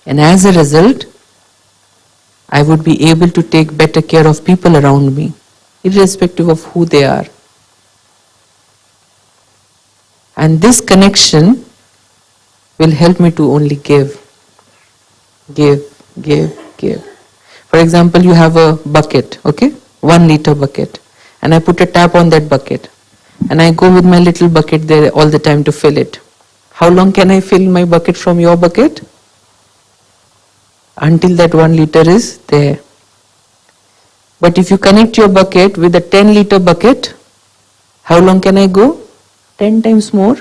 And as a result, I would be able to take better care of people around me, irrespective of who they are. And this connection will help me to only give. For example, you have a bucket, okay? 1 liter bucket. And I put a tap on that bucket. And I go with my little bucket there all the time to fill it. How long can I fill my bucket from your bucket? Until that 1 liter is there. But if you connect your bucket with a 10 liter bucket, how long can I go? 10 times more.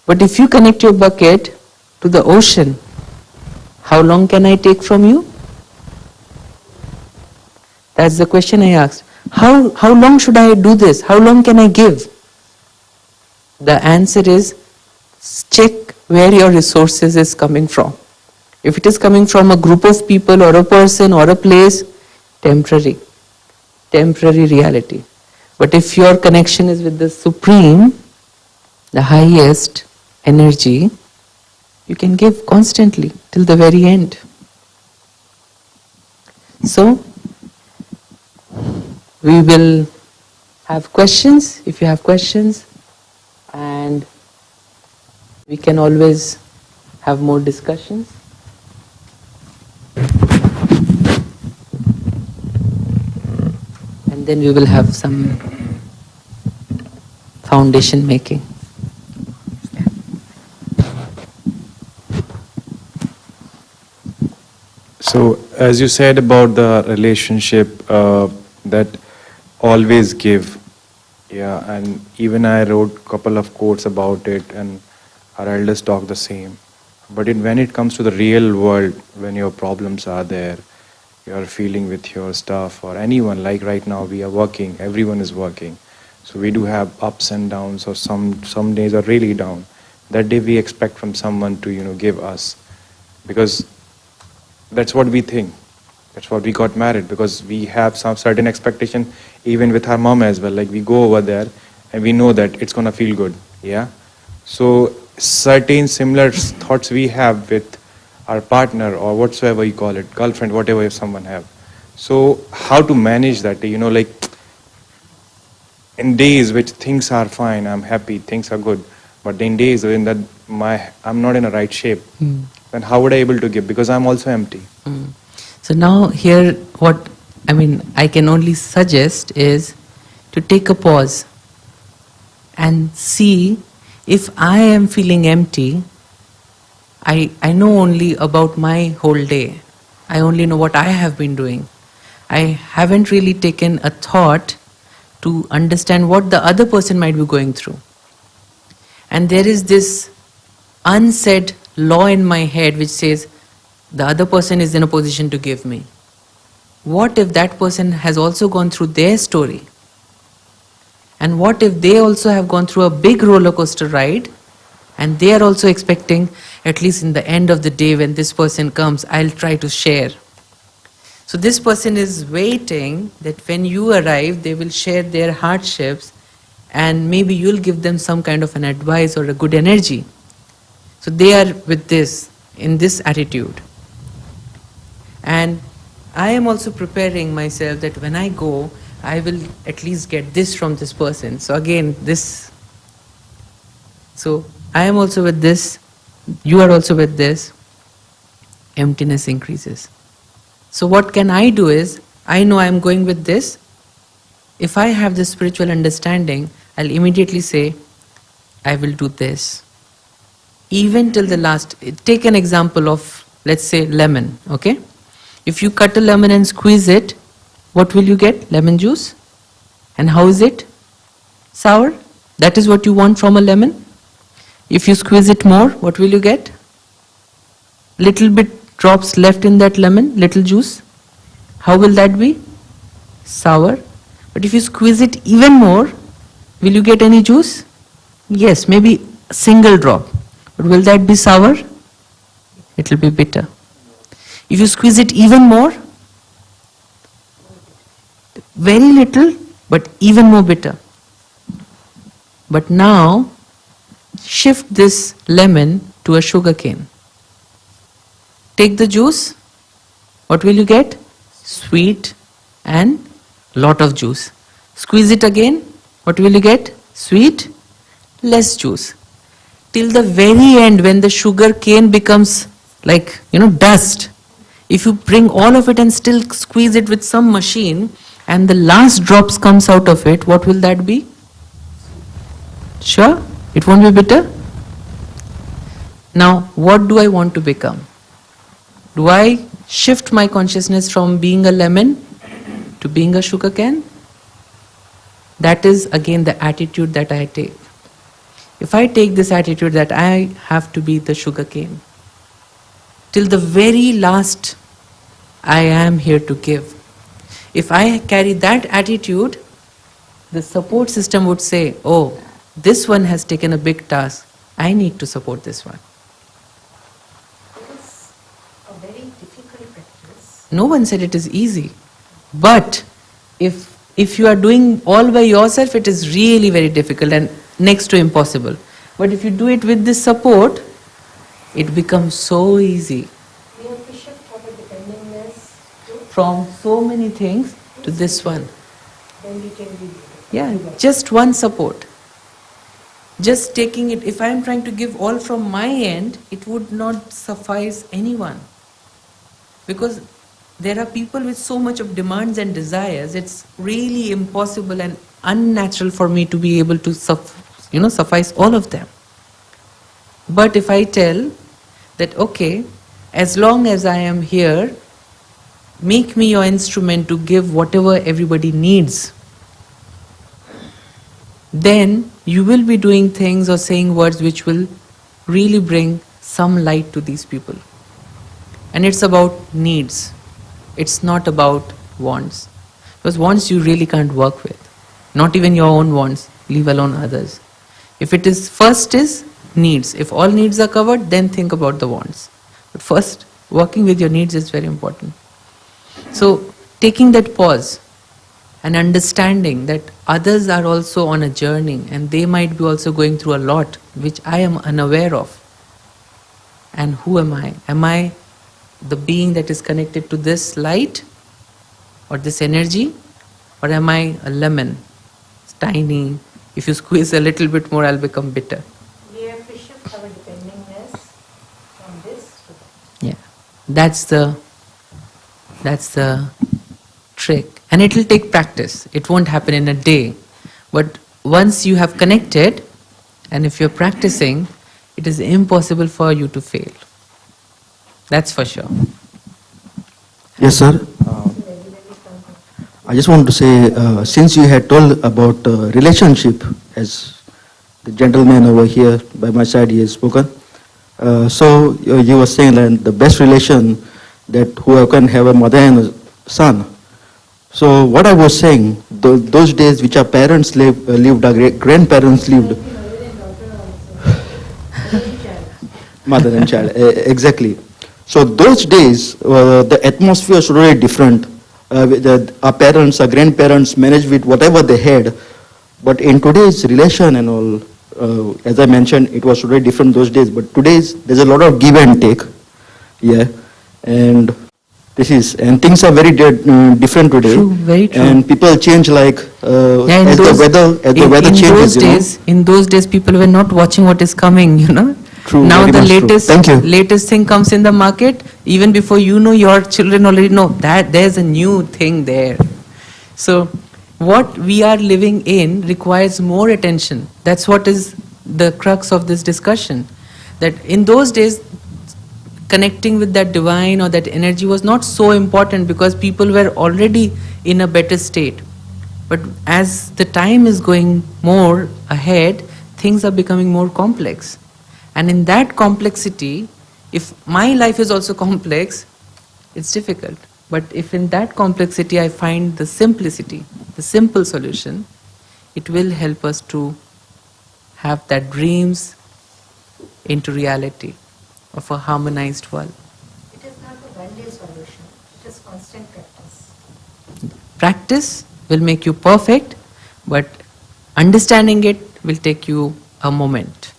But if you connect your bucket to the ocean, how long can I take from you? That's the question I asked. How long should I do this? How long can I give? The answer is, check where your resources is coming from. If it is coming from a group of people or a person or a place, temporary reality. But if your connection is with the Supreme, the highest energy, you can give constantly till the very end. So, we will have questions, if you have questions, and we can always have more discussions. And then we will have some foundation making. So, as you said about the relationship, that always give, yeah, and even I wrote a couple of quotes about it, and our elders talk the same. But when it comes to the real world, when your problems are there, you are feeling with your staff or anyone, like right now we are working, everyone is working. So we do have ups and downs, or some days are really down. That day we expect from someone to, give us, because that's what we think. That's what we got married, because we have some certain expectation even with our mom as well. Like we go over there and we know that it's gonna feel good, yeah? So certain similar thoughts we have with our partner or whatsoever you call it, girlfriend, whatever someone have. So how to manage that, like in days which things are fine, I'm happy, things are good, but in days when that I'm not in a right shape, then how would I able to give? Because I'm also empty. So now here I can only suggest is to take a pause and see if I am feeling empty. I know only about my whole day. I only know what I have been doing. I haven't really taken a thought to understand what the other person might be going through. And there is this unsaid law in my head which says the other person is in a position to give me. What if that person has also gone through their story? And what if they also have gone through a big roller coaster ride and they are also expecting, at least in the end of the day when this person comes, I'll try to share. So this person is waiting that when you arrive, they will share their hardships and maybe you'll give them some kind of an advice or a good energy. So they are with this, in this attitude. And I am also preparing myself that when I go, I will at least get this from this person. So again, this. So I am also with this, you are also with this. Emptiness increases. So what can I do is, I know I am going with this. if I have this spiritual understanding, I'll immediately say, I will do this. Even till the last, take an example of, let's say, lemon, okay? If you cut a lemon and squeeze it, what will you get? Lemon juice. And how is it? Sour. That is what you want from a lemon. If you squeeze it more, what will you get? Little bit drops left in that lemon, little juice. How will that be? Sour. But if you squeeze it even more, will you get any juice? Yes, maybe a single drop. But will that be sour? It will be bitter. If you squeeze it even more, very little, but even more bitter. But now, shift this lemon to a sugar cane. Take the juice, what will you get? Sweet and lot of juice. Squeeze it again, what will you get? Sweet, less juice. Till the very end, when the sugar cane becomes like, dust, if you bring all of it and still squeeze it with some machine, and the last drops comes out of it, what will that be? Sure? It won't be bitter? Now, what do I want to become? Do I shift my consciousness from being a lemon to being a sugar cane? That is again the attitude that I take. If I take this attitude that I have to be the sugar cane, till the very last I am here to give. If I carry that attitude, the support system would say, oh, this one has taken a big task, I need to support this one. It is a very difficult practice. No one said it is easy. But if you are doing all by yourself, it is really very difficult and next to impossible. But if you do it with this support, it becomes so easy. We have to shift our dependingness From so many things to this one. then we can be. Yeah, just one support. Just taking it, if I am trying to give all from my end, it would not suffice anyone. Because there are people with so much of demands and desires, it's really impossible and unnatural for me to be able to suffice all of them. But if I tell that, okay, as long as I am here, make me your instrument to give whatever everybody needs, then you will be doing things or saying words which will really bring some light to these people. And it's about needs. It's not about wants. Because wants you really can't work with. Not even your own wants, leave alone others. If it is, first is needs. If all needs are covered, then think about the wants. But first, working with your needs is very important. So, taking that pause and understanding that others are also on a journey and they might be also going through a lot which I am unaware of. And who am I? Am I the being that is connected to this light or this energy? Or am I a lemon? It's tiny. If you squeeze a little bit more, I'll become bitter. We have to shift our dependingness from this to that. Yeah, that's the trick. And it will take practice. It won't happen in a day. But once you have connected, and if you're practicing, it is impossible for you to fail. That's for sure. Yes, sir. I just want to say, since you had told about relationship, as the gentleman over here by my side, he has spoken. So you were saying that the best relation that whoever can have a mother and a son. So what I was saying, those days which our parents lived, our grandparents lived. Mother and child, exactly. So those days, the atmosphere was really different. Our parents, our grandparents managed with whatever they had. But in today's relation and all, as I mentioned, it was really different those days. But today's, there's a lot of give and take. Yeah. And things are very different today. True, very true. And people change as the weather changes. In those days, people were not watching what is coming, True, now the latest thing comes in the market, even before your children already know that there's a new thing there. So what we are living in requires more attention. That's what is the crux of this discussion. That in those days, connecting with that divine or that energy was not so important because people were already in a better state. But as the time is going more ahead, things are becoming more complex. And in that complexity, if my life is also complex, it's difficult. But if in that complexity I find the simplicity, the simple solution, it will help us to have that dreams into reality of a harmonized world. It is not a one-day solution. It is constant practice. Practice will make you perfect, but understanding it will take you a moment.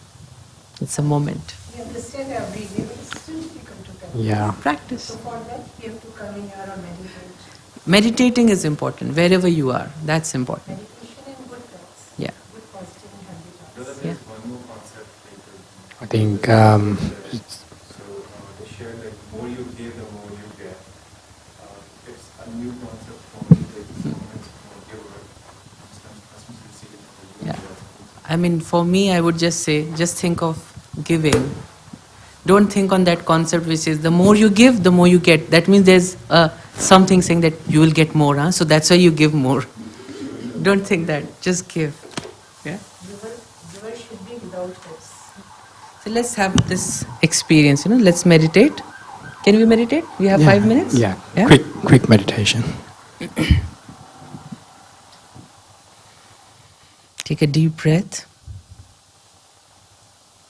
It's a moment. We understand every day, but it's still difficult to practice. Yeah. Practice. So for that, you have to come in here or meditate. Meditating is important, wherever you are. That's important. Meditation and good practice. Yeah. Good positive and healthy thoughts. Brother, Yeah. there's one more concept later. I think So they share like more you give, the more you get. It's a new concept for me. Like someone is more giver, customs receiving from the Yeah. I mean, for me, I would just say, just think of giving. Don't think on that concept which is the more you give, the more you get. That means there's something saying that you will get more, so that's why you give more. Don't think that. Just give. Yeah. Giver should be without hopes. So let's have this experience. Let's meditate. Can we meditate? We have 5 minutes. Yeah. Quick meditation. Take a deep breath.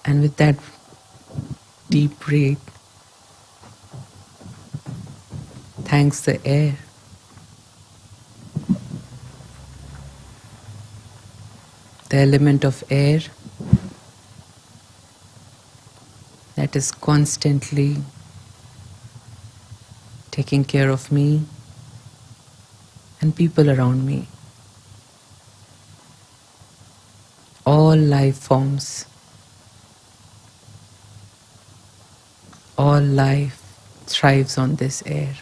And with that deep breath, thanks the air. The element of air that is constantly taking care of me and people around me. All life forms, all life thrives on this air.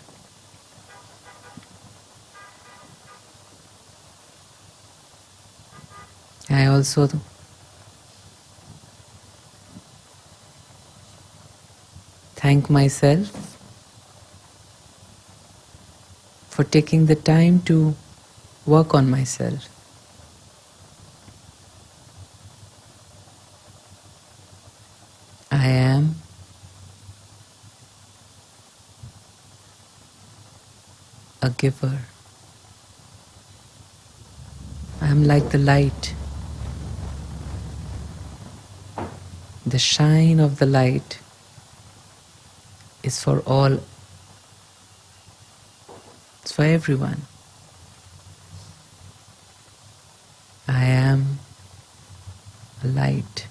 I also thank myself for taking the time to work on myself. I am a giver. I am like the light. The shine of the light is for all. It's for everyone. I am a light.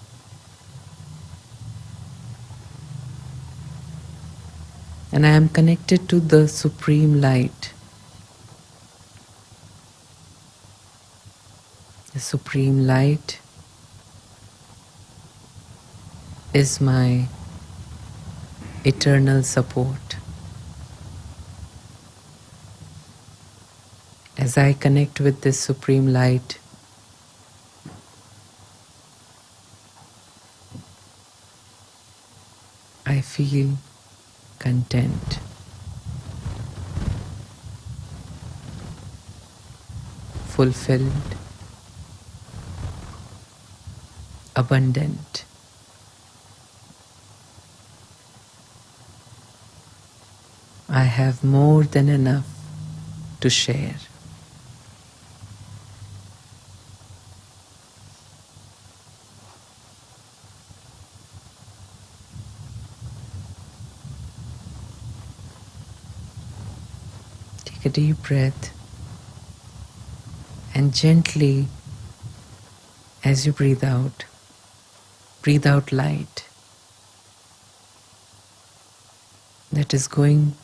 And I am connected to the Supreme Light. The Supreme Light is my eternal support. As I connect with this Supreme Light, I feel content, fulfilled, abundant. I have more than enough to share. Take a deep breath and gently, as you breathe out light that is going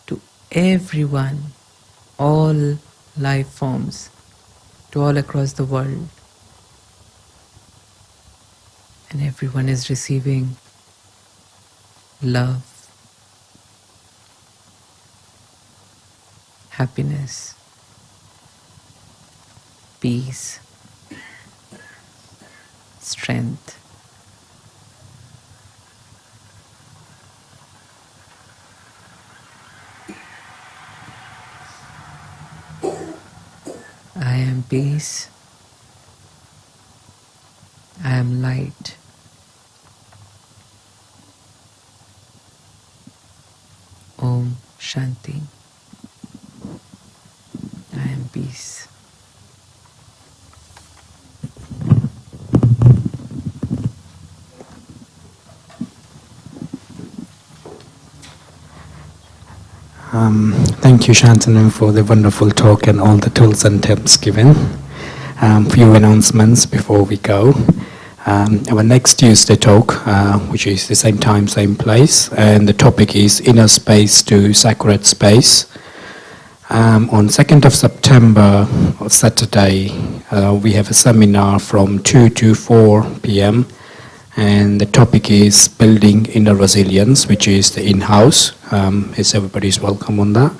to everyone, all life forms, to all across the world. And everyone is receiving love, happiness, peace, strength. I am peace. I am light. Om Shanti. I am peace. Thank you, Shantanu, for the wonderful talk and all the tools and tips given. Few announcements before we go. Our next Tuesday talk, which is the same time, same place, and the topic is Inner Space to Sacred Space. On 2nd of September, Saturday, we have a seminar from 2 to 4 p.m. and the topic is Building Inner Resilience, which is the in-house. Everybody's welcome on that.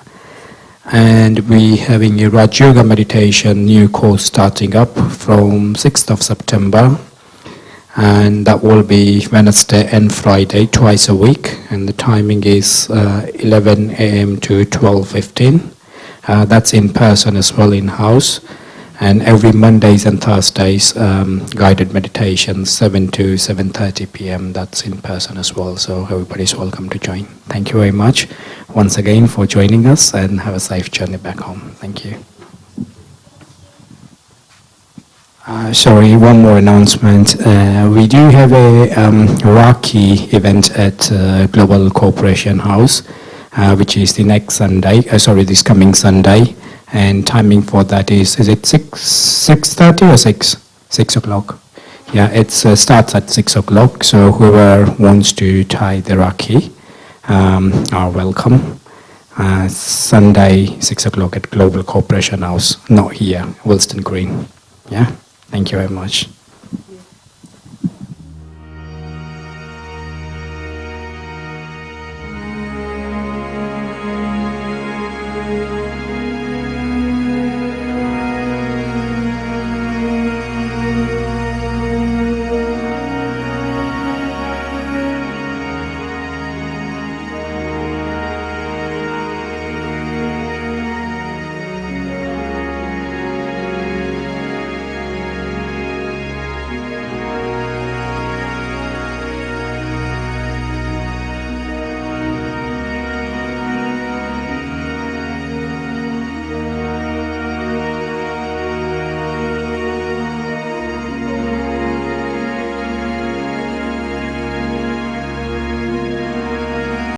And we having a Raj Yoga meditation new course starting up from 6th of September. And that will be Wednesday and Friday, twice a week. And the timing is 11 a.m. to 12:15. That's in person as well, in-house. And every Mondays and Thursdays, guided meditation, 7 to 7:30 p.m. That's in person as well. So everybody's welcome to join. Thank you very much once again for joining us, and have a safe journey back home. Thank you. Sorry, one more announcement. We do have a Rakhi event at Global Cooperation House, which is the next Sunday. This coming Sunday. And timing for that is it 6:30 or 6 o'clock? Yeah, it starts at 6 o'clock. So whoever wants to tie the Rakhi are welcome. Sunday 6 o'clock at Global Cooperation House, not here, Wilston Green. Yeah, thank you very much.